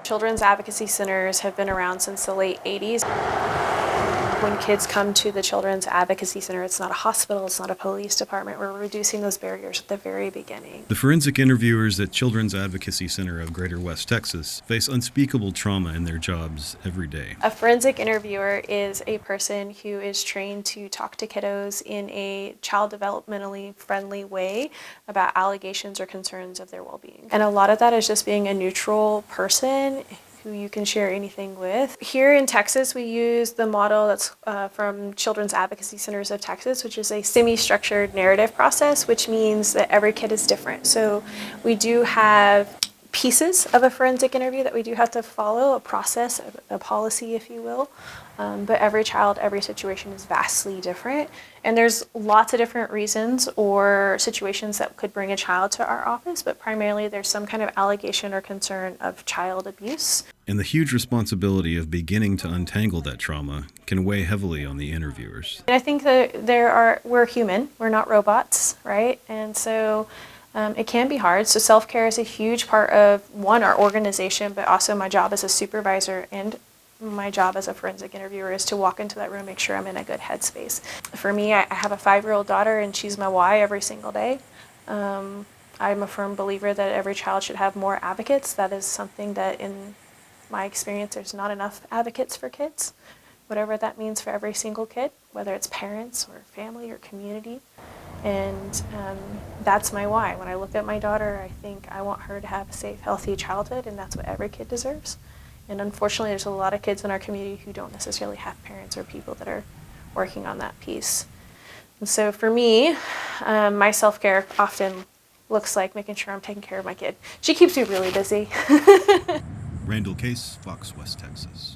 Children's advocacy centers have been around since the late 80s. When kids come to the Children's Advocacy Center, it's not a hospital, it's not a police department. We're reducing those barriers at the very beginning. The forensic interviewers at Children's Advocacy Center of Greater West Texas face unspeakable trauma in their jobs every day. A forensic interviewer is a person who is trained to talk to kiddos in a child developmentally friendly way about allegations or concerns of their well-being. And a lot of that is just being a neutral person who you can share anything with. Here in Texas, we use the model that's from Children's Advocacy Centers of Texas, which is a semi-structured narrative process, which means that every kid is different. So we do have pieces of a forensic interview that we do have to follow, a process, a policy, if you will. But every child, every situation is vastly different. And there's lots of different reasons or situations that could bring a child to our office, but primarily there's some kind of allegation or concern of child abuse. And the huge responsibility of beginning to untangle that trauma can weigh heavily on the interviewers. And I think that we're human, we're not robots, right? And so it can be hard. So self-care is a huge part of, one, our organization, but also my job as a supervisor and my job as a forensic interviewer is to walk into that room, make sure I'm in a good headspace. For me, I have a 5-year-old daughter and she's my why every single day. I'm a firm believer that every child should have more advocates. That is something that in my experience, there's not enough advocates for kids, whatever that means for every single kid, whether it's parents or family or community. And that's my why. When I look at my daughter, I think I want her to have a safe, healthy childhood, and that's what every kid deserves. And unfortunately, there's a lot of kids in our community who don't necessarily have parents or people that are working on that piece. And so for me, my self-care often looks like making sure I'm taking care of my kid. She keeps me really busy. Randall Case, Fox West Texas.